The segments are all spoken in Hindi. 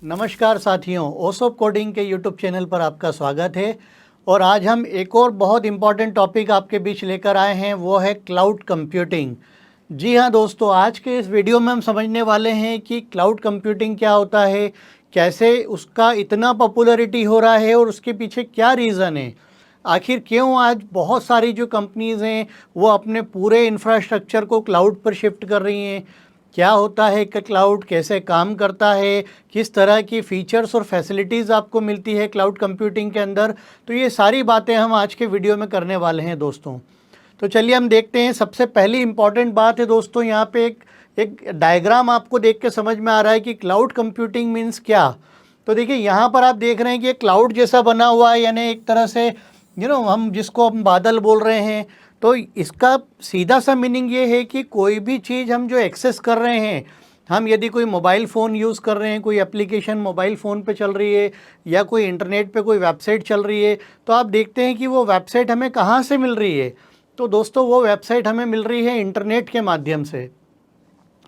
नमस्कार साथियों, ओसोप कोडिंग के यूट्यूब चैनल पर आपका स्वागत है। और आज हम एक और बहुत इम्पॉर्टेंट टॉपिक आपके बीच लेकर आए हैं, वो है क्लाउड कंप्यूटिंग। जी हाँ दोस्तों, आज के इस वीडियो में हम समझने वाले हैं कि क्लाउड कंप्यूटिंग क्या होता है, कैसे उसका इतना पॉपुलैरिटी हो रहा है और उसके पीछे क्या रीज़न है। आखिर क्यों आज बहुत सारी जो कंपनीज़ हैं वो अपने पूरे इंफ्रास्ट्रक्चर को क्लाउड पर शिफ्ट कर रही हैं। क्या होता है कि क्लाउड कैसे काम करता है, किस तरह की फ़ीचर्स और फैसिलिटीज़ आपको मिलती है क्लाउड कंप्यूटिंग के अंदर। तो ये सारी बातें हम आज के वीडियो में करने वाले हैं दोस्तों। तो चलिए हम देखते हैं। सबसे पहली इम्पॉर्टेंट बात है दोस्तों, यहाँ पे एक डायग्राम आपको देख के समझ में आ रहा है कि क्लाउड कंप्यूटिंग मीन्स क्या। तो देखिए यहाँ पर आप देख रहे हैं कि एक क्लाउड जैसा बना हुआ है, यानी एक तरह से हम जिसको हम बादल बोल रहे हैं। तो इसका सीधा सा मीनिंग ये है कि कोई भी चीज़ हम जो एक्सेस कर रहे हैं, हम यदि कोई मोबाइल फ़ोन यूज़ कर रहे हैं, कोई एप्लीकेशन मोबाइल फ़ोन पे चल रही है या कोई इंटरनेट पे कोई वेबसाइट चल रही है, तो आप देखते हैं कि वो वेबसाइट हमें कहाँ से मिल रही है। तो दोस्तों वो वेबसाइट हमें मिल रही है इंटरनेट के माध्यम से।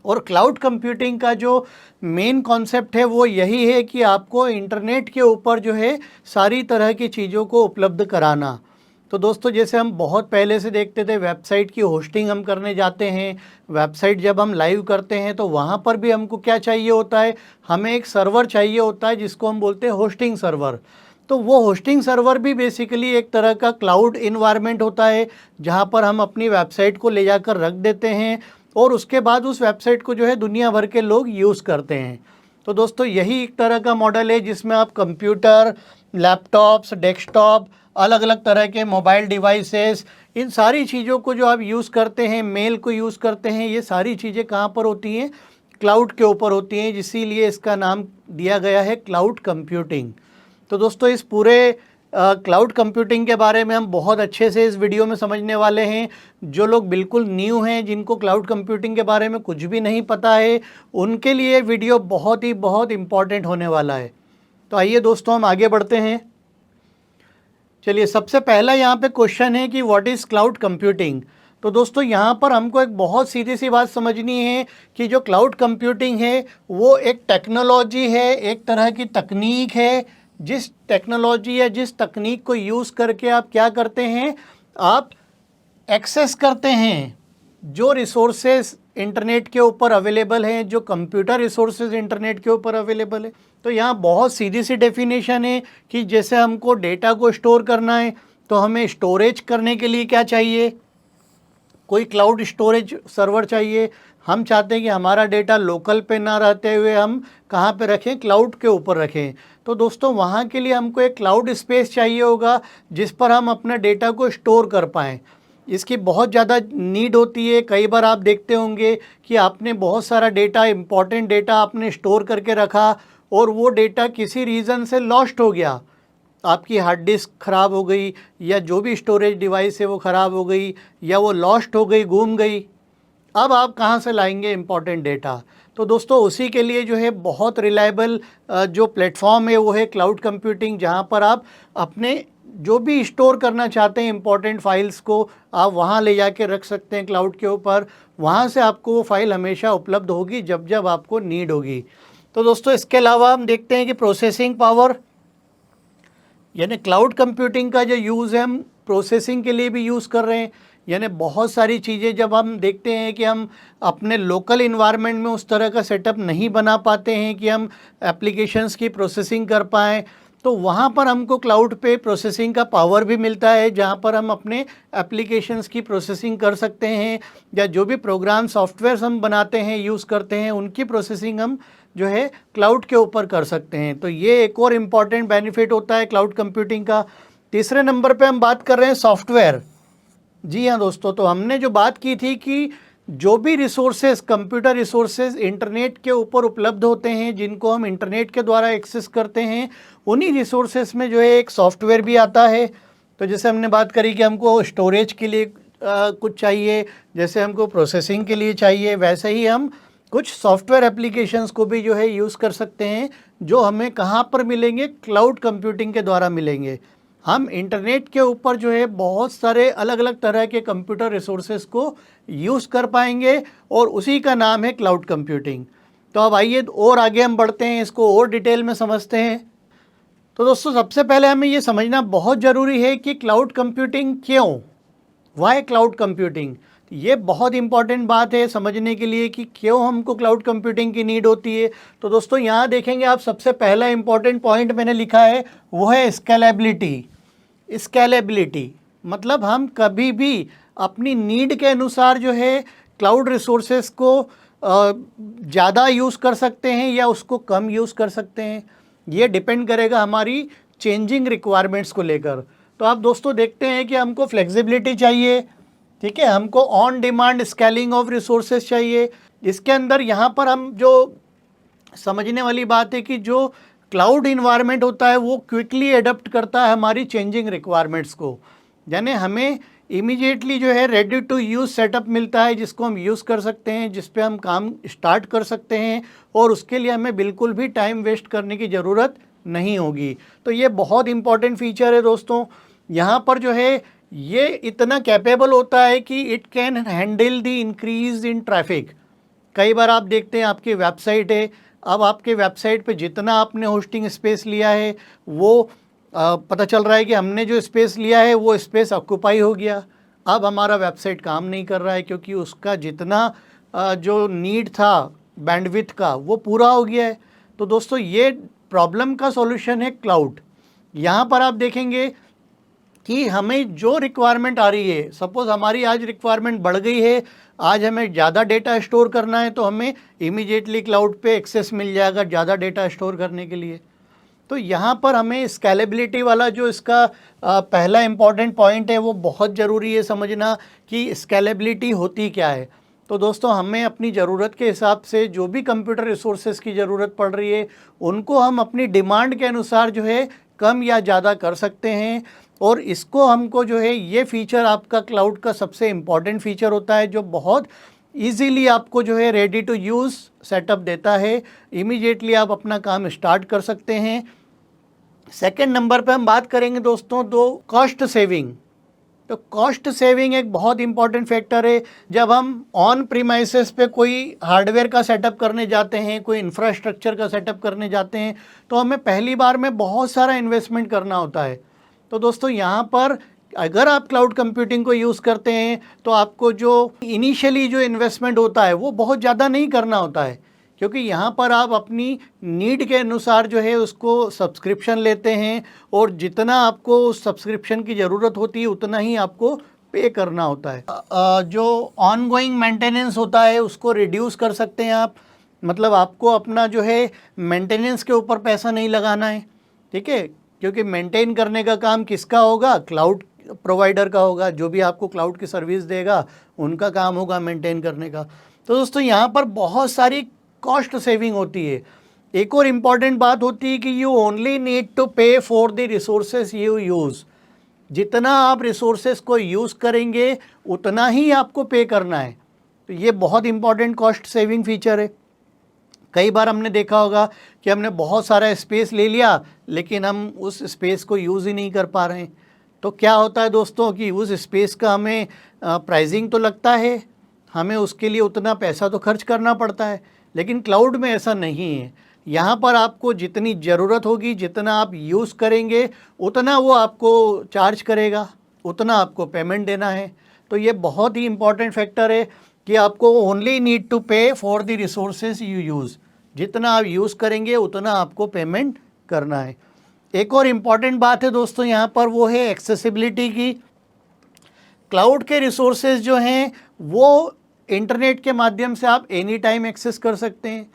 और क्लाउड कंप्यूटिंग का जो मेन कॉन्सेप्ट है वो यही है कि आपको इंटरनेट के ऊपर जो है सारी तरह की चीज़ों को उपलब्ध कराना। तो दोस्तों जैसे हम बहुत पहले से देखते थे, वेबसाइट की होस्टिंग हम करने जाते हैं, वेबसाइट जब हम लाइव करते हैं तो वहाँ पर भी हमको क्या चाहिए होता है, हमें एक सर्वर चाहिए होता है जिसको हम बोलते हैं होस्टिंग सर्वर। तो वो होस्टिंग सर्वर भी बेसिकली एक तरह का क्लाउड इन्वायरमेंट होता है, जहाँ पर हम अपनी वेबसाइट को ले जाकर रख देते हैं और उसके बाद उस वेबसाइट को जो है दुनिया भर के लोग यूज़ करते हैं। तो दोस्तों यही एक तरह का मॉडल है जिसमें आप कंप्यूटर, लैपटॉप्स, डेस्कटॉप, अलग अलग तरह के मोबाइल डिवाइसेस, इन सारी चीज़ों को जो आप यूज़ करते हैं, मेल को यूज़ करते हैं, ये सारी चीज़ें कहाँ पर होती हैं, क्लाउड के ऊपर होती हैं। इसीलिए इसका नाम दिया गया है क्लाउड कंप्यूटिंग। तो दोस्तों इस पूरे क्लाउड कंप्यूटिंग के बारे में हम बहुत अच्छे से इस वीडियो में समझने वाले हैं। जो लोग बिल्कुल न्यू हैं, जिनको क्लाउड कंप्यूटिंग के बारे में कुछ भी नहीं पता है, उनके लिए वीडियो बहुत इम्पॉर्टेंट होने वाला है। तो आइए दोस्तों हम आगे बढ़ते हैं। चलिए सबसे पहला यहाँ पे क्वेश्चन है कि व्हाट इज़ क्लाउड कंप्यूटिंग। तो दोस्तों यहाँ पर हमको एक बहुत सीधी सी बात समझनी है कि जो क्लाउड कंप्यूटिंग है वो एक टेक्नोलॉजी है, एक तरह की तकनीक है। जिस टेक्नोलॉजी या जिस तकनीक को यूज़ करके आप क्या करते हैं, आप एक्सेस करते हैं जो रिसोर्सेज इंटरनेट के ऊपर अवेलेबल हैं, जो कंप्यूटर रिसोर्सेज इंटरनेट के ऊपर अवेलेबल है। तो यहाँ बहुत सीधी सी डेफिनेशन है कि जैसे हमको डेटा को स्टोर करना है तो हमें स्टोरेज करने के लिए क्या चाहिए, कोई क्लाउड स्टोरेज सर्वर चाहिए। हम चाहते हैं कि हमारा डेटा लोकल पे ना रहते हुए हम कहाँ पे रखें, क्लाउड के ऊपर रखें। तो दोस्तों वहाँ के लिए हमको एक क्लाउड स्पेस चाहिए होगा जिस पर हम अपना डेटा को स्टोर कर पाएँ। इसकी बहुत ज़्यादा नीड होती है। कई बार आप देखते होंगे कि आपने बहुत सारा डेटा, इम्पॉर्टेंट डेटा आपने स्टोर करके रखा और वो डेटा किसी रीज़न से लॉस्ट हो गया, आपकी हार्ड डिस्क ख़राब हो गई या जो भी स्टोरेज डिवाइस है वो ख़राब हो गई या वो लॉस्ट हो गई, गुम गई। अब आप कहाँ से लाएंगे इम्पॉर्टेंट डेटा। तो दोस्तों उसी के लिए जो है बहुत रिलायबल जो प्लेटफॉर्म है वो है क्लाउड कंप्यूटिंग, जहाँ पर आप अपने जो भी स्टोर करना चाहते हैं इम्पॉर्टेंट फाइल्स को आप वहाँ ले जाके रख सकते हैं क्लाउड के ऊपर। वहाँ से आपको वो फाइल हमेशा उपलब्ध होगी जब जब आपको नीड होगी। तो दोस्तों इसके अलावा हम देखते हैं कि प्रोसेसिंग पावर, यानी क्लाउड कंप्यूटिंग का जो यूज़ है हम प्रोसेसिंग के लिए भी यूज़ कर रहे हैं। यानी बहुत सारी चीज़ें जब हम देखते हैं कि हम अपने लोकल इन्वायरमेंट में उस तरह का सेटअप नहीं बना पाते हैं कि हम एप्लीकेशंस की प्रोसेसिंग कर पाएँ, तो वहाँ पर हमको क्लाउड पे प्रोसेसिंग का पावर भी मिलता है, जहाँ पर हम अपने एप्लीकेशंस की प्रोसेसिंग कर सकते हैं या जो भी प्रोग्राम सॉफ्टवेयर हम बनाते हैं, यूज़ करते हैं, उनकी प्रोसेसिंग हम जो है क्लाउड के ऊपर कर सकते हैं। तो ये एक और इम्पॉर्टेंट बेनिफिट होता है क्लाउड कंप्यूटिंग का। तीसरे नंबर पे हम बात कर रहे हैं सॉफ्टवेयर। जी हाँ दोस्तों, तो हमने जो बात की थी कि जो भी रिसोर्सेज, कंप्यूटर रिसोर्सेज इंटरनेट के ऊपर उपलब्ध होते हैं, जिनको हम इंटरनेट के द्वारा एक्सेस करते हैं, उन्हीं रिसोर्सेज में जो है एक सॉफ्टवेयर भी आता है। तो जैसे हमने बात करी कि हमको स्टोरेज के लिए कुछ चाहिए, जैसे हमको प्रोसेसिंग के लिए चाहिए, वैसे ही हम कुछ सॉफ्टवेयर एप्लीकेशंस को भी जो है यूज़ कर सकते हैं, जो हमें कहाँ पर मिलेंगे, क्लाउड कंप्यूटिंग के द्वारा मिलेंगे। हम इंटरनेट के ऊपर जो है बहुत सारे अलग अलग तरह के कंप्यूटर रिसोर्सेज को यूज़ कर पाएंगे और उसी का नाम है क्लाउड कंप्यूटिंग। तो अब आइए और आगे हम बढ़ते हैं, इसको और डिटेल में समझते हैं। तो दोस्तों सबसे पहले हमें ये समझना बहुत ज़रूरी है कि क्लाउड कंप्यूटिंग क्यों, वाई क्लाउड कंप्यूटिंग। ये बहुत इंपॉर्टेंट बात है समझने के लिए कि क्यों हमको क्लाउड कंप्यूटिंग की नीड होती है। तो दोस्तों यहाँ देखेंगे आप, सबसे पहला इंपॉर्टेंट पॉइंट मैंने लिखा है वो है स्केलेबिलिटी। स्केलेबिलिटी मतलब हम कभी भी अपनी नीड के अनुसार जो है क्लाउड रिसोर्सेज को ज़्यादा यूज़ कर सकते हैं या उसको कम यूज़ कर सकते हैं। ये डिपेंड करेगा हमारी चेंजिंग रिक्वायरमेंट्स को लेकर। तो आप दोस्तों देखते हैं कि हमको फ्लेक्सिबिलिटी चाहिए, ठीक है, हमको on demand scaling of resources चाहिए। इसके अंदर यहाँ पर हम जो समझने वाली बात है कि जो क्लाउड इन्वायरमेंट होता है वो क्विकली एडप्ट करता है हमारी चेंजिंग रिक्वायरमेंट्स को, यानी हमें इमीडिएटली जो है रेडी टू यूज़ सेटअप मिलता है जिसको हम यूज़ कर सकते हैं, जिस पे हम काम स्टार्ट कर सकते हैं और उसके लिए हमें बिल्कुल भी टाइम वेस्ट करने की ज़रूरत नहीं होगी। तो ये बहुत इंपॉर्टेंट फीचर है दोस्तों। यहाँ पर जो है ये इतना कैपेबल होता है कि it can handle the increase in traffic. कई बार आप देखते हैं आपकी वेबसाइट है, अब आपके वेबसाइट पे जितना आपने होस्टिंग स्पेस लिया है वो पता चल रहा है कि हमने जो स्पेस लिया है वो स्पेस ऑक्यूपाई हो गया। अब हमारा वेबसाइट काम नहीं कर रहा है क्योंकि उसका जितना जो नीड था बैंडविड्थ का वो पूरा हो गया है। तो दोस्तों ये प्रॉब्लम का सॉल्यूशन है क्लाउड। यहाँ पर आप देखेंगे कि हमें जो रिक्वायरमेंट आ रही है, सपोज़ हमारी आज रिक्वायरमेंट बढ़ गई है, आज हमें ज़्यादा डेटा स्टोर करना है तो हमें इमीडिएटली क्लाउड पे एक्सेस मिल जाएगा ज़्यादा डेटा स्टोर करने के लिए। तो यहाँ पर हमें स्केलेबिलिटी वाला जो इसका पहला इम्पॉर्टेंट पॉइंट है वो बहुत ज़रूरी है समझना कि स्केलेबिलिटी होती क्या है। तो दोस्तों हमें अपनी ज़रूरत के हिसाब से जो भी कंप्यूटर रिसोर्सेज की ज़रूरत पड़ रही है उनको हम अपनी डिमांड के अनुसार जो है कम या ज़्यादा कर सकते हैं। और इसको हमको जो है ये फीचर आपका क्लाउड का सबसे इम्पॉर्टेंट फीचर होता है जो बहुत ईजीली आपको जो है रेडी टू यूज़ सेटअप देता है। इमीडिएटली आप अपना काम स्टार्ट कर सकते हैं। सेकंड नंबर पे हम बात करेंगे दोस्तों कॉस्ट सेविंग। तो कॉस्ट सेविंग एक बहुत इंपॉर्टेंट फैक्टर है। जब हम ऑन प्रीमाइसेस पे कोई हार्डवेयर का सेटअप करने जाते हैं, कोई इंफ्रास्ट्रक्चर का सेटअप करने जाते हैं तो हमें पहली बार में बहुत सारा इन्वेस्टमेंट करना होता है। तो दोस्तों यहाँ पर अगर आप क्लाउड कंप्यूटिंग को यूज़ करते हैं तो आपको जो इनिशियली जो इन्वेस्टमेंट होता है वो बहुत ज़्यादा नहीं करना होता है, क्योंकि यहाँ पर आप अपनी नीड के अनुसार जो है उसको सब्सक्रिप्शन लेते हैं और जितना आपको उस सब्सक्रिप्शन की ज़रूरत होती है उतना ही आपको पे करना होता है। जो ऑनगोइंग मेंटेनेंस होता है उसको रिड्यूस कर सकते हैं आप, मतलब आपको अपना जो है मेंटेनेंस के ऊपर पैसा नहीं लगाना है, ठीक है, क्योंकि मेंटेन करने का काम किसका होगा, क्लाउड प्रोवाइडर का होगा। जो भी आपको क्लाउड की सर्विस देगा उनका काम होगा मेंटेन करने का। तो दोस्तों यहाँ पर बहुत सारी कॉस्ट सेविंग होती है। एक और इम्पॉर्टेंट बात होती है कि यू ओनली नीड टू पे for the resources you use. जितना आप रिसोर्सेज को यूज़ करेंगे उतना ही आपको पे करना है। तो ये बहुत इंपॉर्टेंट कॉस्ट सेविंग फीचर है। कई बार हमने देखा होगा कि हमने बहुत सारा स्पेस ले लिया लेकिन हम उस स्पेस को यूज़ ही नहीं कर पा रहे हैं। तो क्या होता है दोस्तों कि उस स्पेस का हमें प्राइसिंग तो लगता है, हमें उसके लिए उतना पैसा तो खर्च करना पड़ता है, लेकिन क्लाउड में ऐसा नहीं है। यहाँ पर आपको जितनी ज़रूरत होगी, जितना आप यूज़ करेंगे उतना वो आपको चार्ज करेगा, उतना आपको पेमेंट देना है। तो ये बहुत ही इम्पॉर्टेंट फैक्टर है कि आपको ओनली नीड टू पे for the resources you use. जितना आप यूज़ करेंगे उतना आपको पेमेंट करना है। एक और इम्पॉर्टेंट बात है दोस्तों यहाँ पर, वो है एक्सेसिबिलिटी की। क्लाउड के रिसोर्सेज जो हैं वो इंटरनेट के माध्यम से आप एनी टाइम एक्सेस कर सकते हैं,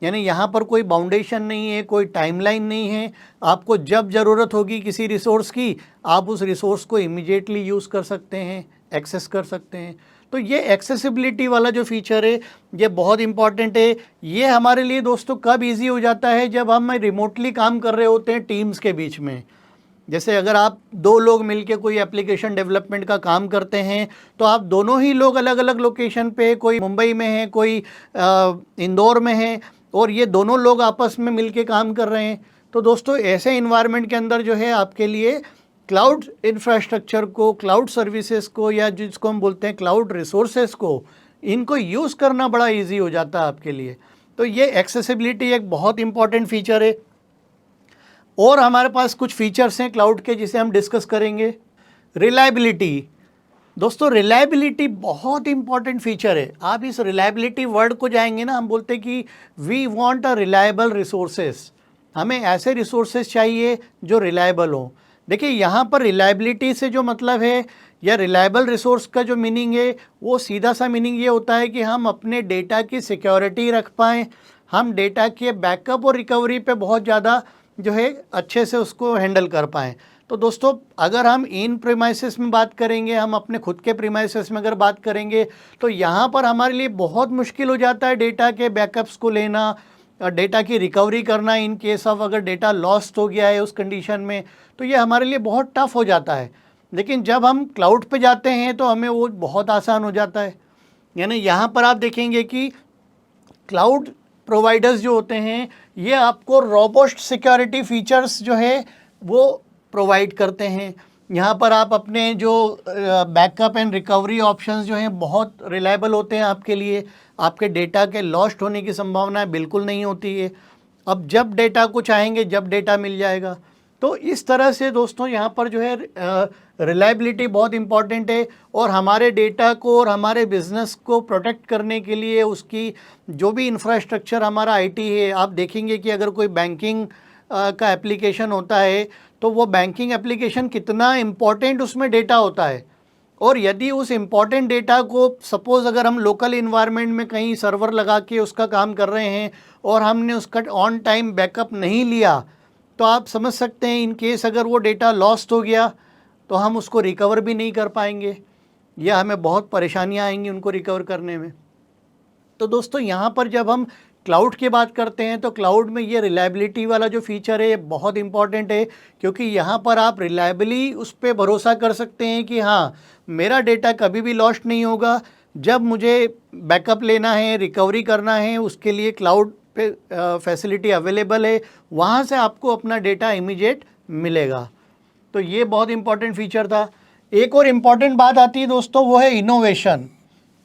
यानी यहाँ पर कोई बाउंडेशन नहीं है, कोई टाइमलाइन नहीं है। आपको जब ज़रूरत होगी किसी रिसोर्स की आप उस रिसोर्स को इमीडिएटली यूज़ कर सकते हैं, एक्सेस कर सकते हैं। तो ये एक्सेसिबिलिटी वाला जो फीचर है ये बहुत इंपॉर्टेंट है। ये हमारे लिए दोस्तों कब इजी हो जाता है, जब हम रिमोटली काम कर रहे होते हैं टीम्स के बीच में। जैसे अगर आप दो लोग मिलके कोई एप्लीकेशन डेवलपमेंट का काम करते हैं तो आप दोनों ही लोग अलग अलग लोकेशन पे, कोई मुंबई में है, कोई इंदौर में है, और ये दोनों लोग आपस में मिलके काम कर रहे हैं। तो दोस्तों ऐसे इन्वायरमेंट के अंदर जो है आपके लिए क्लाउड इंफ्रास्ट्रक्चर को, क्लाउड सर्विसेज को, या जिसको हम बोलते हैं क्लाउड रिसोर्सेज को, इनको यूज़ करना बड़ा इजी हो जाता है आपके लिए। तो ये एक्सेसिबिलिटी एक बहुत इंपॉर्टेंट फीचर है। और हमारे पास कुछ फीचर्स हैं क्लाउड के जिसे हम डिस्कस करेंगे। रिलायबिलिटी, दोस्तों रिलायबिलिटी बहुत इंपॉर्टेंट फीचर है। आप इस रिलायबिलिटी वर्ड को जाएंगे ना, हम बोलते हैं कि we want a reliable resources, हमें ऐसे रिसोर्सेस चाहिए जो रिलायबल हो। देखिए यहाँ पर रिलायबिलिटी से जो मतलब है या रिलायबल रिसोर्स का जो मीनिंग है वो सीधा सा मीनिंग ये होता है कि हम अपने डेटा की सिक्योरिटी रख पाएँ, हम डेटा के बैकअप और रिकवरी पे बहुत ज़्यादा जो है अच्छे से उसको हैंडल कर पाएँ। तो दोस्तों अगर हम इन प्रीमाइसेस में बात करेंगे, हम अपने खुद के प्रीमाइसेस में अगर बात करेंगे तो यहाँ पर हमारे लिए बहुत मुश्किल हो जाता है डेटा के बैकअप्स को लेना, डेटा की रिकवरी करना इन केस ऑफ अगर डेटा लॉस्ट हो गया है उस कंडीशन में, तो ये हमारे लिए बहुत टफ हो जाता है। लेकिन जब हम क्लाउड पे जाते हैं तो हमें वो बहुत आसान हो जाता है। यानी यहाँ पर आप देखेंगे कि क्लाउड प्रोवाइडर्स जो होते हैं ये आपको रोबस्ट सिक्योरिटी फीचर्स जो है वो प्रोवाइड करते हैं। यहाँ पर आप अपने जो बैकअप एंड रिकवरी ऑप्शंस जो हैं बहुत रिलायबल होते हैं आपके लिए, आपके डेटा के लॉस्ट होने की संभावना बिल्कुल नहीं होती है। अब जब डेटा को चाहेंगे जब डेटा मिल जाएगा। तो इस तरह से दोस्तों यहाँ पर जो है रिलायबिलिटी बहुत इम्पॉर्टेंट है। और हमारे डेटा को और हमारे बिज़नेस को प्रोटेक्ट करने के लिए उसकी जो भी इंफ्रास्ट्रक्चर हमारा आईटी है, आप देखेंगे कि अगर कोई बैंकिंग का एप्लीकेशन होता है तो वो बैंकिंग एप्लीकेशन कितना इम्पॉर्टेंट उसमें डेटा होता है। और यदि उस इम्पॉर्टेंट डेटा को सपोज़ अगर हम लोकल इन्वायरमेंट में कहीं सर्वर लगा के उसका काम कर रहे हैं और हमने उसका ऑन टाइम बैकअप नहीं लिया, तो आप समझ सकते हैं इन केस अगर वो डेटा लॉस्ट हो गया तो हम उसको रिकवर भी नहीं कर पाएंगे या हमें बहुत परेशानियां आएंगी उनको रिकवर करने में। तो दोस्तों यहाँ पर जब हम क्लाउड की बात करते हैं तो क्लाउड में ये रिलायबिलिटी वाला जो फीचर है ये बहुत इंपॉर्टेंट है, क्योंकि यहाँ पर आप रिलायबली उस पर भरोसा कर सकते हैं कि हाँ मेरा डेटा कभी भी लॉस्ट नहीं होगा। जब मुझे बैकअप लेना है, रिकवरी करना है, उसके लिए क्लाउड पे फैसिलिटी अवेलेबल है, वहाँ से आपको अपना डेटा इमीडिएट मिलेगा। तो ये बहुत इंपॉर्टेंट फीचर था। एक और इम्पॉर्टेंट बात आती है दोस्तों, वो है इनोवेशन।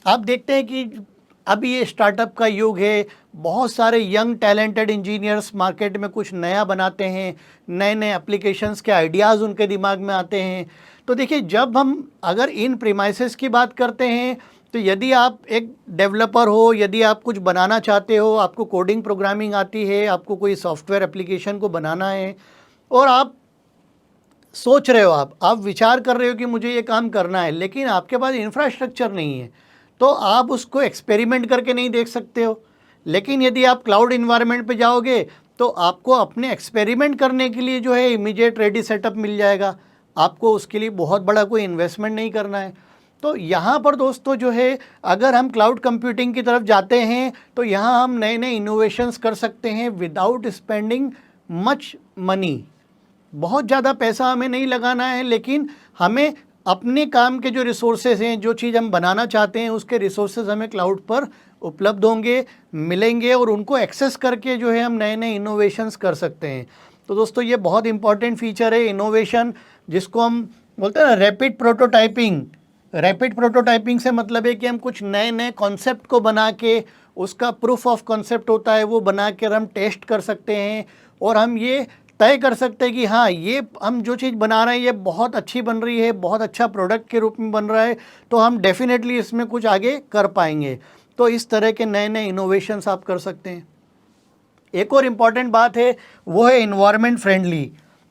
आप देखते हैं कि अभी ये स्टार्टअप का युग है, बहुत सारे यंग टैलेंटेड इंजीनियर्स मार्केट में कुछ नया बनाते हैं, नए नए एप्लीकेशंस के आइडियाज़ उनके दिमाग में आते हैं। तो देखिए जब हम अगर इन प्रीमाइसेस की बात करते हैं तो यदि आप एक डेवलपर हो, यदि आप कुछ बनाना चाहते हो, आपको कोडिंग प्रोग्रामिंग आती है, आपको कोई सॉफ्टवेयर एप्लीकेशन को बनाना है और आप सोच रहे हो, आप विचार कर रहे हो कि मुझे ये काम करना है, लेकिन आपके पास इंफ्रास्ट्रक्चर नहीं है, तो आप उसको एक्सपेरिमेंट करके नहीं देख सकते हो। लेकिन यदि आप क्लाउड इन्वायरमेंट पे जाओगे तो आपको अपने एक्सपेरिमेंट करने के लिए जो है इमीडिएट रेडी सेटअप मिल जाएगा, आपको उसके लिए बहुत बड़ा कोई इन्वेस्टमेंट नहीं करना है। तो यहाँ पर दोस्तों जो है अगर हम क्लाउड कंप्यूटिंग की तरफ जाते हैं तो यहाँ हम नए नए इनोवेशंस कर सकते हैं विदाउट स्पेंडिंग मच मनी। बहुत ज़्यादा पैसा हमें नहीं लगाना है, लेकिन हमें अपने काम के जो रिसोर्सेज हैं, जो चीज़ हम बनाना चाहते हैं उसके रिसोर्सेज हमें क्लाउड पर उपलब्ध होंगे, मिलेंगे और उनको एक्सेस करके जो है हम नए नए इनोवेशंस कर सकते हैं। तो दोस्तों ये बहुत इंपॉर्टेंट फीचर है इनोवेशन, जिसको हम बोलते हैं ना रैपिड प्रोटोटाइपिंग। रैपिड प्रोटोटाइपिंग से मतलब है कि हम कुछ नए नए कॉन्सेप्ट को बना के, उसका प्रूफ ऑफ कॉन्सेप्ट होता है वो बना कर हम टेस्ट कर सकते हैं और हम ये तय कर सकते हैं कि हाँ ये हम जो चीज़ बना रहे हैं ये बहुत अच्छी बन रही है, बहुत अच्छा प्रोडक्ट के रूप में बन रहा है, तो हम डेफिनेटली इसमें कुछ आगे कर पाएंगे। तो इस तरह के नए नए इनोवेशंस आप कर सकते हैं। एक और इम्पॉर्टेंट बात है वो है इन्वायरमेंट फ्रेंडली।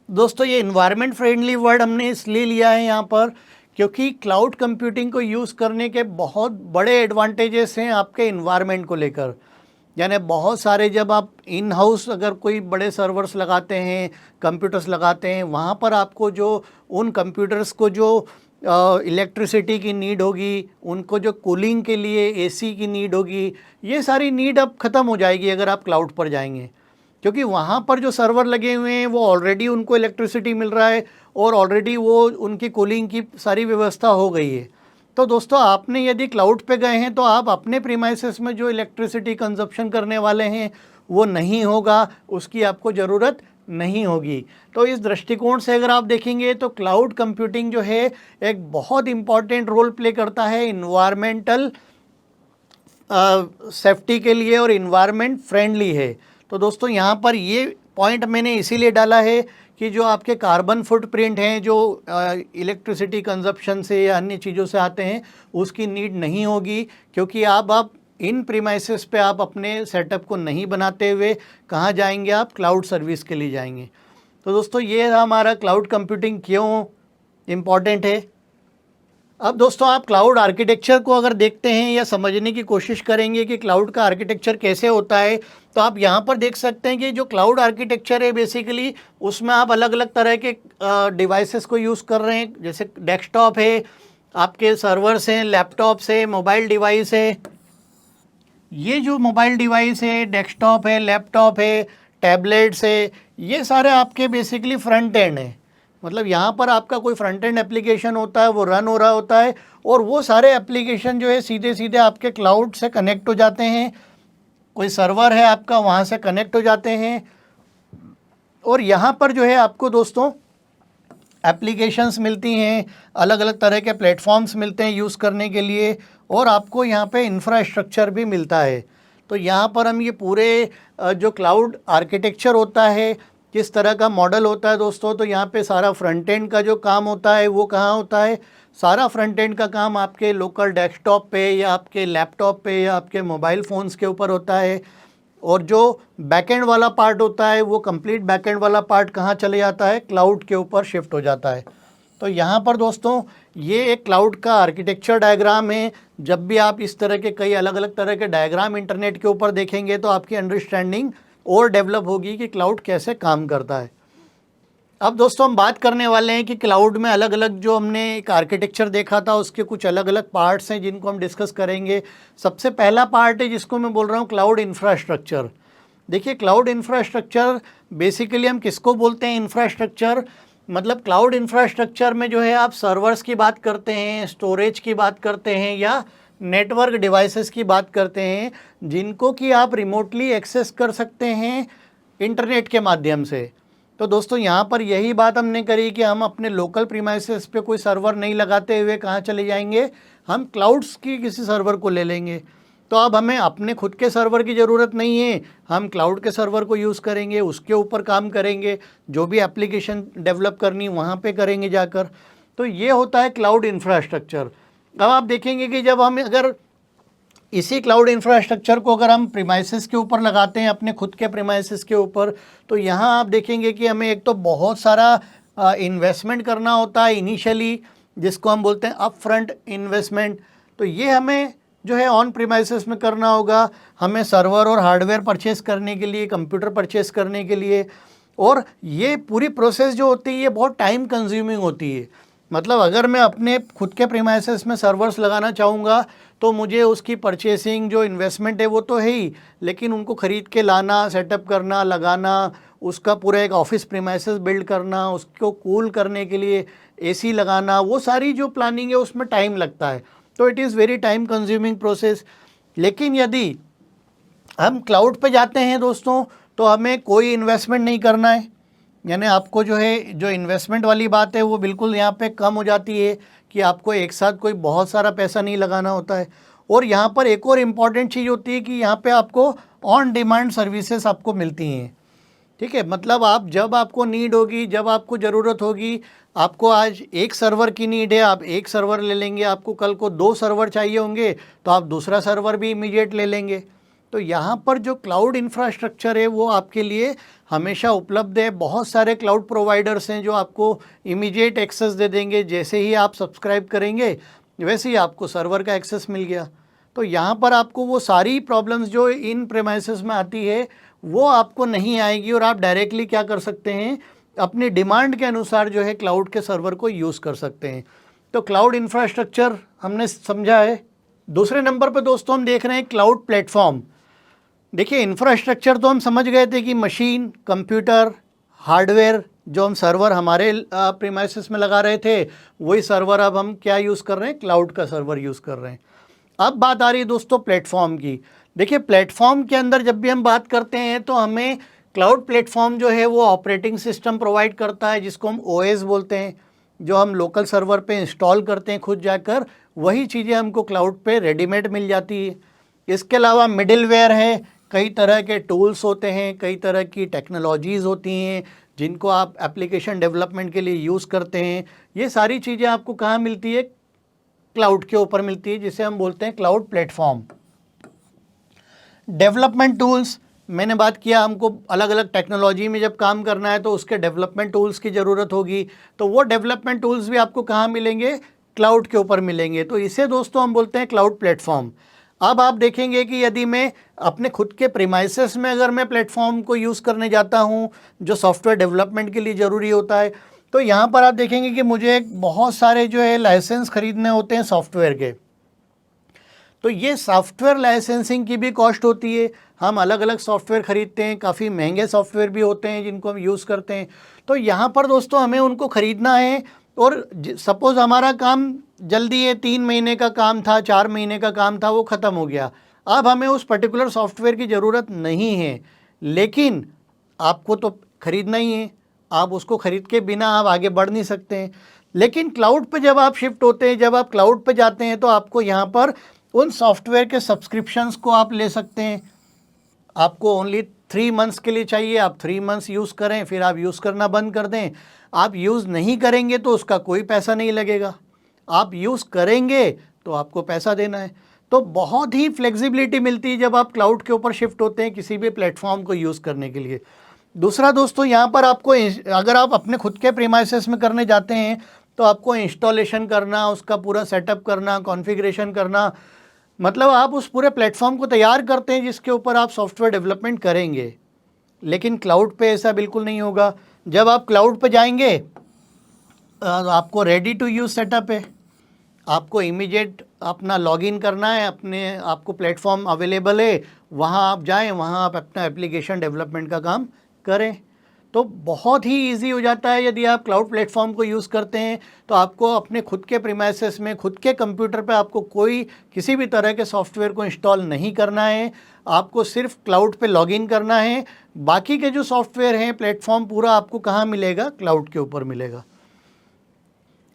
दोस्तों ये इन्वायरमेंट फ्रेंडली वर्ड हमने इसलिए लिया है यहाँ पर क्योंकि क्लाउड कंप्यूटिंग को यूज़ करने के बहुत बड़े एडवांटेजेस हैं आपके इन्वायरमेंट को लेकर। यानी बहुत सारे जब आप इन हाउस अगर कोई बड़े सर्वर्स लगाते हैं, कंप्यूटर्स लगाते हैं, वहाँ पर आपको जो उन कंप्यूटर्स को जो इलेक्ट्रिसिटी की नीड होगी, उनको जो कूलिंग के लिए एसी की नीड होगी, ये सारी नीड अब ख़त्म हो जाएगी अगर आप क्लाउड पर जाएंगे, क्योंकि वहाँ पर जो सर्वर लगे हुए हैं वो ऑलरेडी उनको इलेक्ट्रिसिटी मिल रहा है और ऑलरेडी वो उनकी कूलिंग की सारी व्यवस्था हो गई है। तो दोस्तों आपने यदि क्लाउड पे गए हैं तो आप अपने प्रीमाइसेस में जो इलेक्ट्रिसिटी कंजप्शन करने वाले हैं वो नहीं होगा, उसकी आपको ज़रूरत नहीं होगी। तो इस दृष्टिकोण से अगर आप देखेंगे तो क्लाउड कंप्यूटिंग जो है एक बहुत इम्पॉर्टेंट रोल प्ले करता है इन्वायरमेंटल सेफ्टी के लिए और इन्वायरमेंट फ्रेंडली है। तो दोस्तों यहाँ पर ये पॉइंट मैंने इसीलिए डाला है कि जो आपके कार्बन फुटप्रिंट हैं, जो इलेक्ट्रिसिटी कंजप्शन से या अन्य चीज़ों से आते हैं, उसकी नीड नहीं होगी, क्योंकि आप इन प्रीमाइसेस पे आप अपने सेटअप को नहीं बनाते हुए कहाँ जाएंगे, आप क्लाउड सर्विस के लिए जाएंगे। तो दोस्तों ये हमारा क्लाउड कंप्यूटिंग क्यों इम्पॉर्टेंट है। अब दोस्तों आप क्लाउड आर्किटेक्चर को अगर देखते हैं या समझने की कोशिश करेंगे कि क्लाउड का आर्किटेक्चर कैसे होता है, तो आप यहाँ पर देख सकते हैं कि जो क्लाउड आर्किटेक्चर है बेसिकली उसमें आप अलग अलग तरह के डिवाइसेस को यूज़ कर रहे हैं। जैसे डेस्कटॉप है, आपके सर्वर्स हैं, लैपटॉप्स है, मोबाइल डिवाइस है। ये जो मोबाइल डिवाइस है, डेस्कटॉप है, लैपटॉप है, टैबलेट्स है, ये सारे आपके बेसिकली फ्रंट एंड है। मतलब यहाँ पर आपका कोई फ्रंट एंड एप्लीकेशन होता है, वो रन हो रहा होता है, और वो सारे एप्लीकेशन जो है सीधे सीधे आपके क्लाउड से कनेक्ट हो जाते हैं। कोई सर्वर है आपका, वहाँ से कनेक्ट हो जाते हैं, और यहाँ पर जो है आपको दोस्तों एप्लीकेशंस मिलती हैं, अलग अलग तरह के प्लेटफॉर्म्स मिलते हैं यूज़ करने के लिए, और आपको यहाँ पे इंफ्रास्ट्रक्चर भी मिलता है। तो यहाँ पर हम ये पूरे जो क्लाउड आर्किटेक्चर होता है, किस तरह का मॉडल होता है दोस्तों, तो यहाँ पे सारा फ्रंट एंड का जो काम होता है वो कहाँ होता है, सारा फ्रंट एंड का काम आपके लोकल डेस्कटॉप पे या आपके लैपटॉप पे या आपके मोबाइल फ़ोन्स के ऊपर होता है। और जो बैकएंड वाला पार्ट होता है, वो कंप्लीट बैकएंड वाला पार्ट कहाँ चले जाता है, क्लाउड के ऊपर शिफ्ट हो जाता है। तो यहाँ पर दोस्तों ये एक क्लाउड का आर्किटेक्चर डायग्राम है। जब भी आप इस तरह के कई अलग अलग तरह के डायग्राम इंटरनेट के ऊपर देखेंगे तो आपकी अंडरस्टैंडिंग और डेवलप होगी कि क्लाउड कैसे काम करता है। अब दोस्तों हम बात करने वाले हैं कि क्लाउड में अलग अलग जो हमने एक आर्किटेक्चर देखा था उसके कुछ अलग अलग पार्ट्स हैं जिनको हम डिस्कस करेंगे। सबसे पहला पार्ट है जिसको मैं बोल रहा हूँ क्लाउड इंफ्रास्ट्रक्चर। देखिए क्लाउड इंफ्रास्ट्रक्चर बेसिकली हम किसको बोलते हैं, इंफ्रास्ट्रक्चर मतलब क्लाउड इंफ्रास्ट्रक्चर में जो है आप सर्वर्स की बात करते हैं, स्टोरेज की बात करते हैं, या नेटवर्क डिवाइसेस की बात करते हैं, जिनको कि आप रिमोटली एक्सेस कर सकते हैं इंटरनेट के माध्यम से। तो दोस्तों यहाँ पर यही बात हमने करी कि हम अपने लोकल प्रीमाइसेस पे कोई सर्वर नहीं लगाते हुए कहाँ चले जाएंगे, हम क्लाउड्स की किसी सर्वर को ले लेंगे। तो अब हमें अपने खुद के सर्वर की ज़रूरत नहीं है, हम क्लाउड के सर्वर को यूज़ करेंगे, उसके ऊपर काम करेंगे, जो भी एप्लीकेशन डेवलप करनी वहाँ पे करेंगे जाकर। तो ये होता है क्लाउड इंफ्रास्ट्रक्चर। अब आप देखेंगे कि जब हम अगर इसी क्लाउड इंफ्रास्ट्रक्चर को अगर हम प्रीमाइसेस के ऊपर लगाते हैं, अपने खुद के प्रीमाइसेस के ऊपर, तो यहाँ आप देखेंगे कि हमें एक तो बहुत सारा इन्वेस्टमेंट करना होता है इनिशियली, जिसको हम बोलते हैं अप फ्रंट इन्वेस्टमेंट। तो ये हमें जो है ऑन प्रीमाइसेस में करना होगा, हमें सर्वर और हार्डवेयर परचेस करने के लिए, कंप्यूटर परचेस करने के लिए। और ये पूरी प्रोसेस जो होती है ये बहुत टाइम कंज्यूमिंग होती है। मतलब अगर मैं अपने खुद के प्रीमाइसेस में सर्वर्स लगाना चाहूँगा तो मुझे उसकी परचेसिंग जो इन्वेस्टमेंट है वो तो है ही, लेकिन उनको ख़रीद के लाना, सेटअप करना, लगाना, उसका पूरा एक ऑफिस प्रीमाइसेस बिल्ड करना, उसको कूल करने के लिए एसी लगाना, वो सारी जो प्लानिंग है उसमें टाइम लगता है। तो it is very time consuming process. लेकिन यदि हम क्लाउड पे जाते हैं दोस्तों तो हमें कोई इन्वेस्टमेंट नहीं करना है, यानी आपको जो है जो इन्वेस्टमेंट वाली बात है वो बिल्कुल यहाँ पे कम हो जाती है कि आपको एक साथ कोई बहुत सारा पैसा नहीं लगाना होता है। और यहाँ पर एक और इम्पॉर्टेंट चीज़ होती है कि यहाँ पे आपको ऑन डिमांड सर्विसेज आपको मिलती हैं। ठीक है, मतलब आप जब आपको नीड होगी, जब आपको ज़रूरत होगी, आपको आज एक सर्वर की नीड है, आप एक सर्वर ले लेंगे, आपको कल को 2 सर्वर चाहिए होंगे तो आप दूसरा सर्वर भी इमीडिएट ले लेंगे। तो यहाँ पर जो क्लाउड इंफ्रास्ट्रक्चर है वो आपके लिए हमेशा उपलब्ध है। बहुत सारे क्लाउड प्रोवाइडर्स हैं जो आपको इमीडिएट एक्सेस दे देंगे, जैसे ही आप सब्सक्राइब करेंगे वैसे ही आपको सर्वर का एक्सेस मिल गया। तो यहाँ पर आपको वो सारी प्रॉब्लम्स जो इन प्रेमाइसेस में आती है वो आपको नहीं आएगी, और आप डायरेक्टली क्या कर सकते हैं, अपनी डिमांड के अनुसार जो है क्लाउड के सर्वर को यूज़ कर सकते हैं। तो क्लाउड इंफ्रास्ट्रक्चर हमने समझा है। दूसरे नंबर पर दोस्तों हम देख रहे हैं क्लाउड प्लेटफॉर्म। देखिए इंफ्रास्ट्रक्चर तो हम समझ गए थे कि मशीन, कंप्यूटर, हार्डवेयर, जो हम सर्वर हमारे प्रीमाइसेस में लगा रहे थे वही सर्वर अब हम क्या यूज़ कर रहे हैं, क्लाउड का सर्वर यूज़ कर रहे हैं। अब बात आ रही है दोस्तों प्लेटफॉर्म की। देखिए प्लेटफॉर्म के अंदर जब भी हम बात करते हैं तो हमें क्लाउड प्लेटफॉर्म जो है वो ऑपरेटिंग सिस्टम प्रोवाइड करता है, जिसको हम ओएस बोलते हैं। जो हम लोकल सर्वर पे इंस्टॉल करते हैं खुद जाकर, वही चीज़ें हमको क्लाउड पे रेडीमेड मिल जाती है। इसके अलावा मिडिलवेयर है, कई तरह के टूल्स होते हैं, कई तरह की टेक्नोलॉजीज़ होती हैं जिनको आप एप्लीकेशन डेवलपमेंट के लिए यूज़ करते हैं। ये सारी चीज़ें आपको कहाँ मिलती है? क्लाउड के ऊपर मिलती है, जिसे हम बोलते हैं क्लाउड प्लेटफॉर्म। डेवलपमेंट टूल्स, मैंने बात किया हमको अलग अलग टेक्नोलॉजी में जब काम करना है तो उसके डेवलपमेंट टूल्स की ज़रूरत होगी, तो वो डेवलपमेंट टूल्स भी आपको कहाँ मिलेंगे? क्लाउड के ऊपर मिलेंगे। तो इसे दोस्तों हम बोलते हैं क्लाउड प्लेटफॉर्म। अब आप देखेंगे कि यदि मैं अपने खुद के प्रीमाइसेस में अगर मैं प्लेटफॉर्म को यूज़ करने जाता हूँ जो सॉफ्टवेयर डेवलपमेंट के लिए ज़रूरी होता है, तो यहाँ पर आप देखेंगे कि मुझे बहुत सारे जो है लाइसेंस खरीदने होते हैं सॉफ्टवेयर के। तो ये सॉफ्टवेयर लाइसेंसिंग की भी कॉस्ट होती है। हम अलग अलग सॉफ्टवेयर खरीदते हैं, काफ़ी महंगे सॉफ्टवेयर भी होते हैं जिनको हम यूज़ करते हैं। तो यहाँ पर दोस्तों हमें उनको ख़रीदना है, और सपोज़ हमारा काम जल्दी है, 3 महीने का काम था, 4 महीने का काम था, वो ख़त्म हो गया। अब हमें उस पर्टिकुलर सॉफ्टवेयर की ज़रूरत नहीं है, लेकिन आपको तो ख़रीदना ही है। आप उसको ख़रीद के बिना आप आगे बढ़ नहीं सकते हैं। लेकिन क्लाउड पे जब आप शिफ्ट होते हैं, जब आप क्लाउड पे जाते हैं, तो आपको यहाँ पर उन सॉफ्टवेयर के सब्सक्रिप्शंस को आप ले सकते हैं। आपको ओनली 3 मंथ्स के लिए चाहिए, आप 3 मंथ्स यूज़ करें, फिर आप यूज़ करना बंद कर दें। आप यूज़ नहीं करेंगे तो उसका कोई पैसा नहीं लगेगा, आप यूज़ करेंगे तो आपको पैसा देना है। तो बहुत ही फ्लेक्सिबिलिटी मिलती है जब आप क्लाउड के ऊपर शिफ्ट होते हैं किसी भी प्लेटफॉर्म को यूज़ करने के लिए। दूसरा दोस्तों, यहाँ पर आपको अगर आप अपने खुद के प्रीमाइसेस में करने जाते हैं तो आपको इंस्टॉलेशन करना, उसका पूरा सेटअप करना, कॉन्फ़िगरेशन करना, मतलब आप उस पूरे प्लेटफॉर्म को तैयार करते हैं जिसके ऊपर आप सॉफ्टवेयर डेवलपमेंट करेंगे। लेकिन क्लाउड पे ऐसा बिल्कुल नहीं होगा। जब आप क्लाउड पे जाएंगे आपको रेडी टू यूज़ सेटअप है, आपको इमीडिएट अपना लॉगिन करना है, अपने आपको प्लेटफॉर्म अवेलेबल है, वहाँ आप जाएं, वहाँ आप अपना एप्लीकेशन डेवलपमेंट का काम करें। तो बहुत ही इजी हो जाता है। यदि आप क्लाउड प्लेटफॉर्म को यूज़ करते हैं तो आपको अपने खुद के प्रीमाइसेस में, खुद के कंप्यूटर पे आपको कोई किसी भी तरह के सॉफ्टवेयर को इंस्टॉल नहीं करना है। आपको सिर्फ क्लाउड पे लॉगिन करना है। बाकी के जो सॉफ्टवेयर हैं, प्लेटफॉर्म पूरा आपको कहाँ मिलेगा? क्लाउड के ऊपर मिलेगा।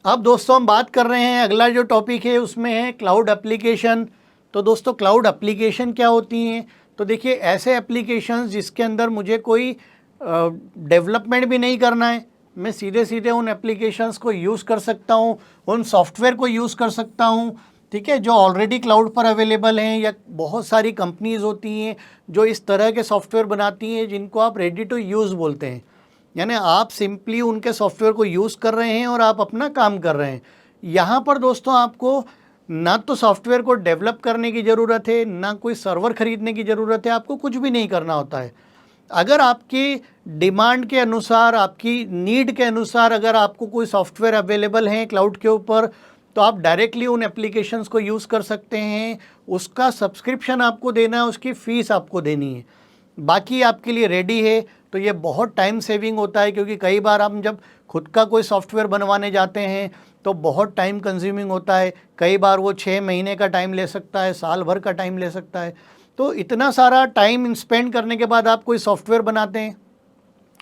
अब दोस्तों हम बात कर रहे हैं, अगला जो टॉपिक है उसमें है क्लाउड एप्लीकेशन। तो दोस्तों क्लाउड एप्लीकेशन क्या होती हैं? तो देखिए, ऐसे एप्लीकेशंस जिसके अंदर मुझे कोई डेवलपमेंट भी नहीं करना है, मैं सीधे सीधे उन एप्लीकेशंस को यूज़ कर सकता हूँ, उन सॉफ्टवेयर को यूज़ कर सकता हूँ, ठीक है, जो ऑलरेडी क्लाउड पर अवेलेबल हैं। या बहुत सारी कंपनीज़ होती हैं जो इस तरह के सॉफ्टवेयर बनाती हैं जिनको आप रेडी टू यूज़ बोलते हैं। यानी आप सिंपली उनके सॉफ्टवेयर को यूज़ कर रहे हैं और आप अपना काम कर रहे हैं। यहाँ पर दोस्तों आपको ना तो सॉफ्टवेयर को डेवलप करने की ज़रूरत है, ना कोई सर्वर ख़रीदने की ज़रूरत है, आपको कुछ भी नहीं करना होता है। अगर आपकी डिमांड के अनुसार, आपकी नीड के अनुसार अगर आपको कोई सॉफ्टवेयर अवेलेबल है क्लाउड के ऊपर, तो आप डायरेक्टली उन एप्लीकेशंस को यूज़ कर सकते हैं। उसका सब्सक्रिप्शन आपको देना है, उसकी फ़ीस आपको देनी है, बाकी आपके लिए रेडी है। तो ये बहुत टाइम सेविंग होता है, क्योंकि कई बार हम जब खुद का कोई सॉफ्टवेयर बनवाने जाते हैं तो बहुत टाइम कंज्यूमिंग होता है। कई बार वो 6 महीने का टाइम ले सकता है, साल भर का टाइम ले सकता है। तो इतना सारा टाइम स्पेंड करने के बाद आप कोई सॉफ्टवेयर बनाते हैं,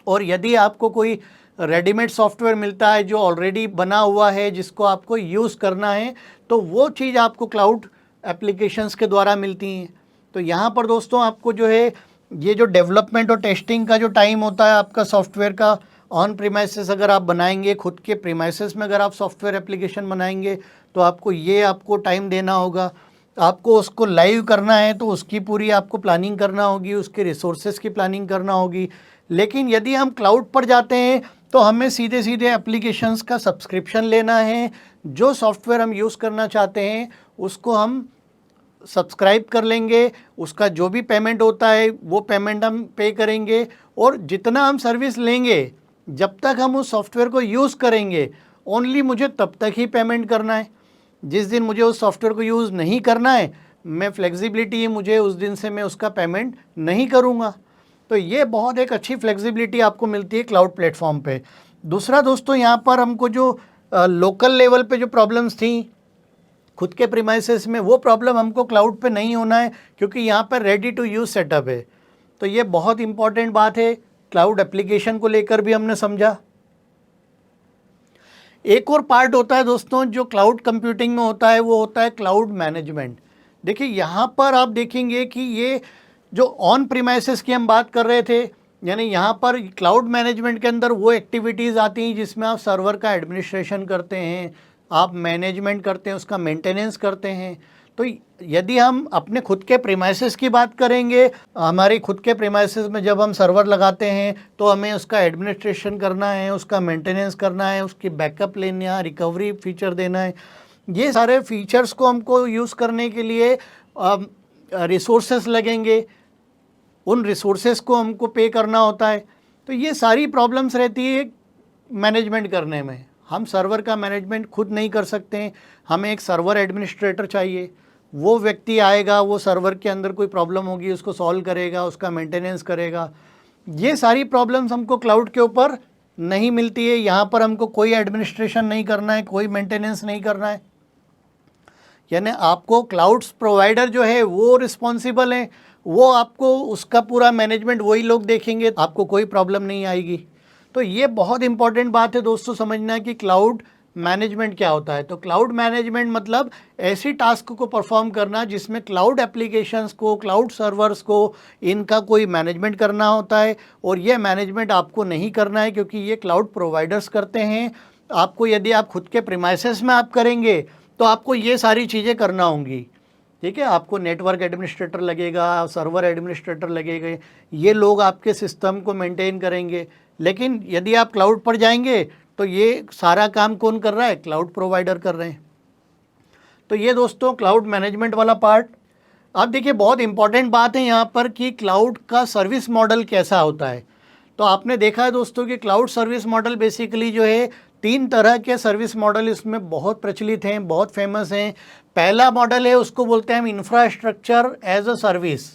और यदि आपको कोई रेडीमेड सॉफ्टवेयर मिलता है जो ऑलरेडी बना हुआ है जिसको आपको यूज़ करना है, तो वो चीज़ आपको क्लाउड एप्लीकेशंस के द्वारा मिलती हैं। तो यहाँ पर दोस्तों आपको जो है ये जो डेवलपमेंट और टेस्टिंग का जो टाइम होता है आपका सॉफ्टवेयर का, ऑन प्रीमाइसेस अगर आप बनाएंगे, खुद के प्रीमाइसेस में अगर आप सॉफ्टवेयर एप्लीकेशन बनाएंगे, तो आपको टाइम देना होगा। आपको उसको लाइव करना है तो उसकी पूरी आपको प्लानिंग करना होगी, उसके रिसोर्सेज की प्लानिंग करना होगी। लेकिन यदि हम क्लाउड पर जाते हैं तो हमें सीधे सीधे एप्लीकेशंस का सब्सक्रिप्शन लेना है। जो सॉफ्टवेयर हम यूज़ करना चाहते हैं उसको हम सब्सक्राइब कर लेंगे, उसका जो भी पेमेंट होता है वो पेमेंट हम पे करेंगे, और जितना हम सर्विस लेंगे, जब तक हम उस सॉफ्टवेयर को यूज़ करेंगे, ओनली मुझे तब तक ही पेमेंट करना है। जिस दिन मुझे उस सॉफ्टवेयर को यूज़ नहीं करना है, मैं फ्लेक्सिबिलिटी है, मुझे उस दिन से मैं उसका पेमेंट नहीं करूँगा। तो ये बहुत एक अच्छी फ्लेक्सिबिलिटी आपको मिलती है क्लाउड प्लेटफॉर्म पे। दूसरा दोस्तों, यहाँ पर हमको जो लोकल लेवल पे जो प्रॉब्लम्स थी खुद के प्रीमाइसेस में, वो प्रॉब्लम हमको क्लाउड पे नहीं होना है, क्योंकि यहाँ पर रेडी टू यूज़ सेटअप है। तो ये बहुत इंपॉर्टेंट बात है। क्लाउड एप्लीकेशन को लेकर भी हमने समझा। एक और पार्ट होता है दोस्तों जो क्लाउड कंप्यूटिंग में होता है, वो होता है क्लाउड मैनेजमेंट। देखिए यहाँ पर आप देखेंगे कि ये जो ऑन प्रीमाइसेस की हम बात कर रहे थे, यानी यहाँ पर क्लाउड मैनेजमेंट के अंदर वो एक्टिविटीज़ आती हैं जिसमें आप सर्वर का एडमिनिस्ट्रेशन करते हैं, आप मैनेजमेंट करते हैं, उसका मेंटेनेंस करते हैं। तो यदि हम अपने खुद के प्रीमाइसेस की बात करेंगे, हमारे खुद के प्रीमाइसेस में जब हम सर्वर लगाते हैं तो हमें उसका एडमिनिस्ट्रेशन करना है, उसका मेंटेनेंस करना है, उसकी बैकअप लेना है, रिकवरी फीचर देना है। ये सारे फीचर्स को हमको यूज़ करने के लिए रिसोर्सेस लगेंगे, उन रिसोर्सेस को हमको पे करना होता है। तो ये सारी प्रॉब्लम्स रहती है मैनेजमेंट करने में। हम सर्वर का मैनेजमेंट खुद नहीं कर सकते हैं, हमें एक सर्वर एडमिनिस्ट्रेटर चाहिए। वो व्यक्ति आएगा, वो सर्वर के अंदर कोई प्रॉब्लम होगी उसको सॉल्व करेगा, उसका मेंटेनेंस करेगा। ये सारी प्रॉब्लम्स हमको क्लाउड के ऊपर नहीं मिलती है। यहाँ पर हमको कोई एडमिनिस्ट्रेशन नहीं करना है, कोई मेंटेनेंस नहीं करना है, यानी आपको क्लाउड्स प्रोवाइडर जो है वो रिस्पॉन्सिबल है, वो आपको उसका पूरा मैनेजमेंट वही लोग देखेंगे, आपको कोई प्रॉब्लम नहीं आएगी। तो ये बहुत इंपॉर्टेंट बात है दोस्तों समझना कि क्लाउड मैनेजमेंट क्या होता है। तो क्लाउड मैनेजमेंट मतलब ऐसी टास्क को परफॉर्म करना जिसमें क्लाउड एप्लीकेशंस को, क्लाउड सर्वर्स को, इनका कोई मैनेजमेंट करना होता है। और ये मैनेजमेंट आपको नहीं करना है क्योंकि ये क्लाउड प्रोवाइडर्स करते हैं। आपको यदि आप खुद के प्रीमाइसेस में आप करेंगे तो आपको ये सारी चीज़ें करना होंगी, ठीक है। आपको नेटवर्क एडमिनिस्ट्रेटर लगेगा, सर्वर एडमिनिस्ट्रेटर लगेगा, ये लोग आपके सिस्टम को मेंटेन करेंगे। लेकिन यदि आप क्लाउड पर जाएंगे तो ये सारा काम कौन कर रहा है? क्लाउड प्रोवाइडर कर रहे हैं। तो ये दोस्तों क्लाउड मैनेजमेंट वाला पार्ट। अब देखिए बहुत इंपॉर्टेंट बात है यहाँ पर कि क्लाउड का सर्विस मॉडल कैसा होता है। तो आपने देखा है दोस्तों कि क्लाउड सर्विस मॉडल बेसिकली जो है 3 तरह के सर्विस मॉडल इसमें बहुत प्रचलित हैं, बहुत फेमस हैं। पहला मॉडल है उसको बोलते हैं हम इंफ्रास्ट्रक्चर एज अ सर्विस,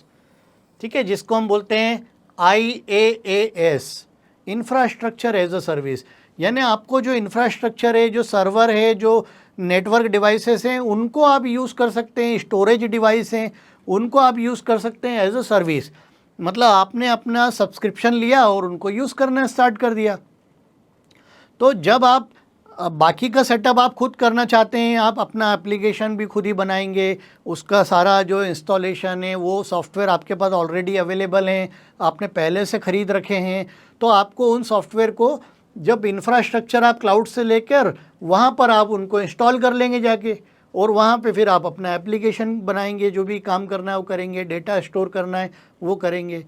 ठीक है, जिसको हम बोलते हैं IaaS, infrastructure as a service. यानी आपको जो इंफ्रास्ट्रक्चर है, जो सर्वर है, जो नेटवर्क डिवाइसेस हैं, उनको आप यूज़ कर सकते हैं, स्टोरेज डिवाइस हैं उनको आप यूज़ कर सकते हैं एज अ सर्विस। मतलब आपने अपना सब्सक्रिप्शन लिया और उनको यूज़ करना स्टार्ट कर दिया। तो जब आप बाकी का सेटअप आप खुद करना चाहते हैं, आप अपना एप्लीकेशन भी खुद ही बनाएंगे, उसका सारा जो इंस्टॉलेशन है वो सॉफ्टवेयर आपके पास ऑलरेडी अवेलेबल हैं, आपने पहले से ख़रीद रखे हैं। तो आपको उन सॉफ्टवेयर को जब इंफ्रास्ट्रक्चर आप क्लाउड से लेकर वहाँ पर आप उनको इंस्टॉल कर लेंगे जाके, और वहाँ पे फिर आप अपना एप्लीकेशन बनाएंगे, जो भी काम करना है वो करेंगे, डेटा स्टोर करना है वो करेंगे।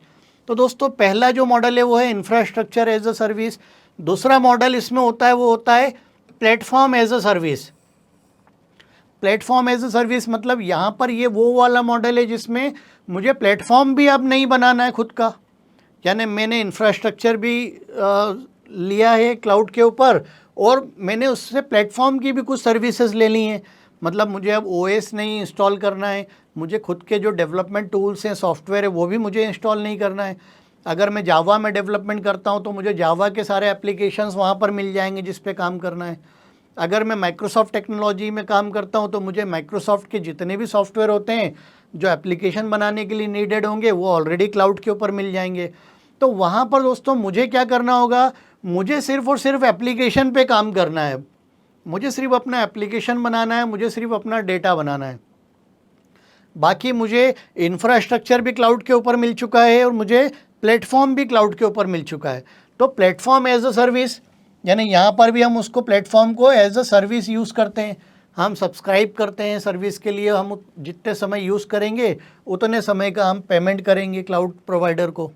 तो दोस्तों पहला जो मॉडल है वो है इंफ्रास्ट्रक्चर एज अ सर्विस। दूसरा मॉडल इसमें होता है वो होता है platform as a service. Platform as a service मतलब यहाँ पर ये वो वाला मॉडल है जिसमें मुझे प्लेटफॉर्म भी अब नहीं बनाना है खुद का, यानी मैंने इंफ्रास्ट्रक्चर भी लिया है क्लाउड के ऊपर और मैंने उससे प्लेटफॉर्म की भी कुछ सर्विसेज ले ली हैं। मतलब मुझे अब OS नहीं इंस्टॉल करना है, मुझे खुद के जो डेवलपमेंट टूल्स हैं, सॉफ्टवेयर है, वो भी मुझे इंस्टॉल नहीं करना है। अगर मैं जावा में डेवलपमेंट करता हूँ तो मुझे जावा के सारे एप्लीकेशंस वहाँ पर मिल जाएंगे जिस पे काम करना है। अगर मैं माइक्रोसॉफ्ट टेक्नोलॉजी में काम करता हूँ तो मुझे माइक्रोसॉफ्ट के जितने भी सॉफ्टवेयर होते हैं जो एप्लीकेशन बनाने के लिए नीडेड होंगे वो ऑलरेडी क्लाउड के ऊपर मिल जाएंगे। तो वहाँ पर दोस्तों मुझे क्या करना होगा, मुझे सिर्फ और सिर्फ एप्लीकेशन पे काम करना है, मुझे सिर्फ अपना एप्लीकेशन बनाना है, मुझे सिर्फ अपना डेटा बनाना है। बाकी मुझे इंफ्रास्ट्रक्चर भी क्लाउड के ऊपर मिल चुका है और मुझे प्लेटफॉर्म भी क्लाउड के ऊपर मिल चुका है। तो प्लेटफॉर्म एज अ सर्विस, यानी यहाँ पर भी हम उसको प्लेटफॉर्म को एज अ सर्विस यूज़ करते हैं। हम सब्सक्राइब करते हैं सर्विस के लिए, हम जितने समय यूज़ करेंगे उतने समय का हम पेमेंट करेंगे क्लाउड प्रोवाइडर को।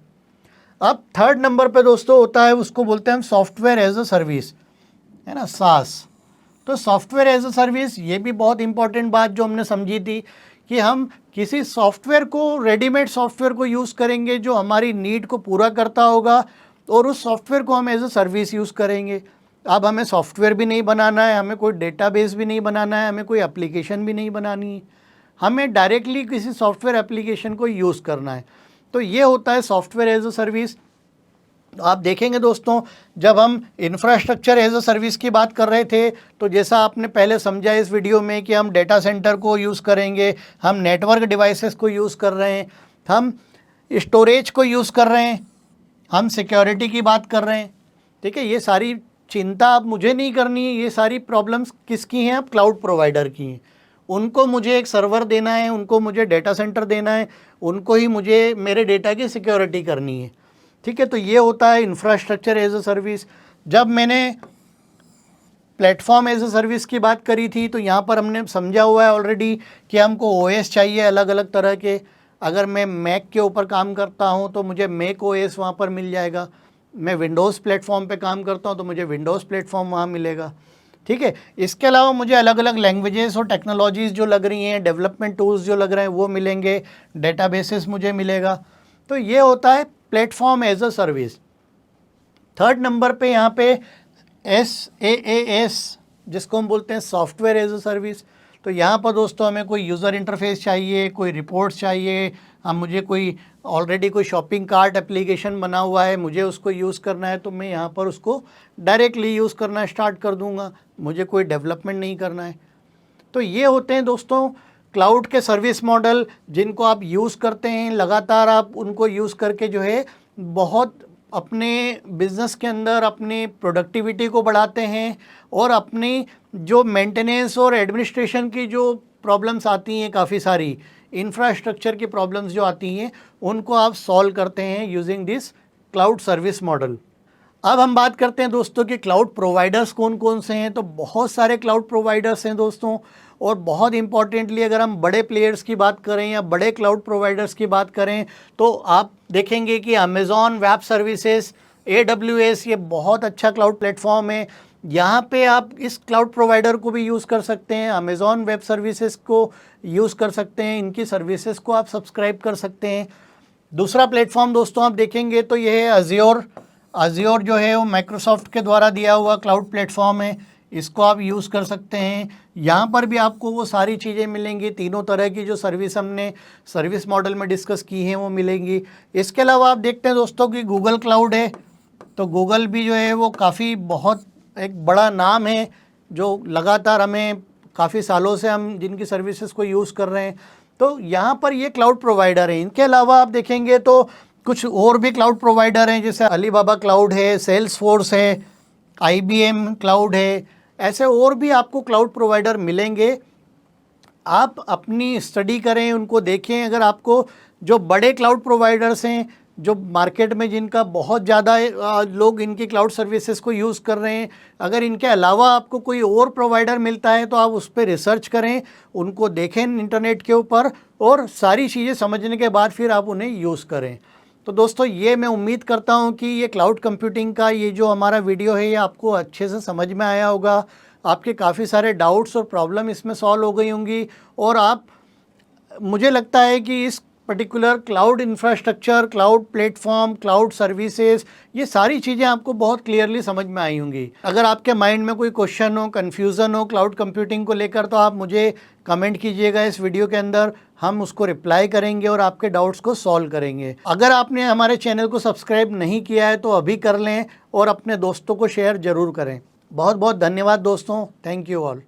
अब थर्ड नंबर पे दोस्तों होता है, उसको बोलते हैं हम सॉफ्टवेयर एज अ सर्विस, है ना, SaaS। तो सॉफ्टवेयर एज अ सर्विस ये भी बहुत इंपॉर्टेंट बात जो हमने समझी थी कि हम किसी सॉफ्टवेयर को, रेडीमेड सॉफ्टवेयर को यूज़ करेंगे जो हमारी नीड को पूरा करता होगा और उस सॉफ्टवेयर को हम एज अ सर्विस यूज़ करेंगे। अब हमें सॉफ्टवेयर भी नहीं बनाना है, हमें कोई डेटाबेस भी नहीं बनाना है, हमें कोई एप्लीकेशन भी नहीं बनानी है, हमें डायरेक्टली किसी सॉफ्टवेयर एप्लीकेशन को यूज़ करना है। तो ये होता है सॉफ्टवेयर एज अ सर्विस। आप देखेंगे दोस्तों जब हम इंफ्रास्ट्रक्चर एज अ सर्विस की बात कर रहे थे तो जैसा आपने पहले समझा इस वीडियो में कि हम डेटा सेंटर को यूज़ करेंगे, हम नेटवर्क डिवाइसेस को यूज़ कर रहे हैं, हम स्टोरेज को यूज़ कर रहे हैं, हम सिक्योरिटी की बात कर रहे हैं, ठीक है। ये सारी चिंता अब मुझे नहीं करनी है, ये सारी प्रॉब्लम्स किसकी हैं? अब क्लाउड प्रोवाइडर की हैं। उनको मुझे एक सर्वर देना है, उनको मुझे डेटा सेंटर देना है, उनको ही मुझे मेरे डेटा की सिक्योरिटी करनी है। ठीक है, तो ये होता है इंफ्रास्ट्रक्चर एज अ सर्विस। जब मैंने प्लेटफॉर्म एज अ सर्विस की बात करी थी तो यहाँ पर हमने समझा हुआ है ऑलरेडी कि हमको ओएस चाहिए अलग अलग तरह के। अगर मैं मैक के ऊपर काम करता हूँ तो मुझे मैक ओएस वहाँ पर मिल जाएगा। मैं विंडोज़ प्लेटफॉर्म पे काम करता हूँ तो मुझे विंडोज़ प्लेटफॉर्म वहाँ मिलेगा। ठीक है, इसके अलावा मुझे अलग अलग लैंग्वेजेस और टेक्नोलॉजीज़ जो लग रही हैं, डेवलपमेंट टूल्स जो लग रहे हैं वो मिलेंगे, डेटाबेसेस मुझे मिलेगा। तो ये होता है platform as a service. Third number पे यहाँ पे SaaS, जिसको हम बोलते हैं सॉफ्टवेयर एज अ सर्विस। तो यहाँ पर दोस्तों हमें कोई यूज़र इंटरफेस चाहिए, कोई रिपोर्ट्स चाहिए, मुझे कोई ऑलरेडी कोई शॉपिंग कार्ट एप्लीकेशन बना हुआ है, मुझे उसको यूज़ करना है, तो मैं यहाँ पर उसको डायरेक्टली यूज़ करना स्टार्ट कर दूँगा, मुझे कोई डेवलपमेंट नहीं करना है। तो ये होते हैं दोस्तों क्लाउड के सर्विस मॉडल, जिनको आप यूज़ करते हैं, लगातार आप उनको यूज़ करके जो है बहुत अपने बिज़नेस के अंदर अपनी प्रोडक्टिविटी को बढ़ाते हैं और अपनी जो मेंटेनेंस और एडमिनिस्ट्रेशन की जो प्रॉब्लम्स आती हैं, काफ़ी सारी इंफ्रास्ट्रक्चर की प्रॉब्लम्स जो आती हैं, उनको आप सॉल्व करते हैं using this cloud service model. अब हम बात करते हैं दोस्तों कि क्लाउड प्रोवाइडर्स कौन कौन से हैं। तो बहुत सारे क्लाउड प्रोवाइडर्स हैं दोस्तों, और बहुत इंपॉर्टेंटली अगर हम बड़े प्लेयर्स की बात करें या बड़े क्लाउड प्रोवाइडर्स की बात करें तो आप देखेंगे कि अमेज़ॉन वेब सर्विसेज, AWS, ये बहुत अच्छा क्लाउड प्लेटफॉर्म है। यहाँ पे आप इस क्लाउड प्रोवाइडर को भी यूज़ कर सकते हैं, अमेज़ॉन वेब सर्विसेज को यूज़ कर सकते हैं, इनकी सर्विसेज को आप सब्सक्राइब कर सकते हैं। दूसरा प्लेटफॉर्म दोस्तों आप देखेंगे तो ये है अज़्योर। अज़्योर जो है वो माइक्रोसॉफ्ट के द्वारा दिया हुआ क्लाउड प्लेटफॉर्म है, इसको आप यूज़ कर सकते हैं। यहाँ पर भी आपको वो सारी चीज़ें मिलेंगी, तीनों तरह की जो सर्विस हमने सर्विस मॉडल में डिस्कस की हैं वो मिलेंगी। इसके अलावा आप देखते हैं दोस्तों कि गूगल क्लाउड है। तो गूगल भी जो है वो काफ़ी बहुत एक बड़ा नाम है, जो लगातार हमें काफ़ी सालों से हम जिनकी सर्विसेज को यूज़ कर रहे हैं। तो यहाँ पर ये क्लाउड प्रोवाइडर हैं। इनके अलावा आप देखेंगे तो कुछ और भी क्लाउड प्रोवाइडर हैं, जैसे अलीबाबा क्लाउड है, सेल्सफोर्स है, IBM क्लाउड है, ऐसे और भी आपको क्लाउड प्रोवाइडर मिलेंगे। आप अपनी स्टडी करें, उनको देखें। अगर आपको जो बड़े क्लाउड प्रोवाइडर्स हैं, जो मार्केट में जिनका बहुत ज़्यादा लोग इनकी क्लाउड सर्विसेज को यूज़ कर रहे हैं, अगर इनके अलावा आपको कोई और प्रोवाइडर मिलता है तो आप उस पर रिसर्च करें, उनको देखें इंटरनेट के ऊपर, और सारी चीज़ें समझने के बाद फिर आप उन्हें यूज़ करें। तो दोस्तों ये मैं उम्मीद करता हूँ कि ये क्लाउड कंप्यूटिंग का ये जो हमारा वीडियो है ये आपको अच्छे से समझ में आया होगा। आपके काफ़ी सारे डाउट्स और प्रॉब्लम इसमें सॉल्व हो गई होंगी, और आप, मुझे लगता है कि इस particular cloud infrastructure, cloud platform, cloud services, ये सारी चीज़ें आपको बहुत क्लियरली समझ में आई होंगी। अगर आपके माइंड में कोई क्वेश्चन हो, कन्फ्यूज़न हो क्लाउड कंप्यूटिंग को लेकर, तो आप मुझे कमेंट कीजिएगा इस वीडियो के अंदर, हम उसको रिप्लाई करेंगे और आपके डाउट्स को सॉल्व करेंगे। अगर आपने हमारे चैनल को सब्सक्राइब नहीं किया है तो अभी कर लें और अपने दोस्तों को शेयर ज़रूर करें। बहुत बहुत धन्यवाद दोस्तों, थैंक यू ऑल।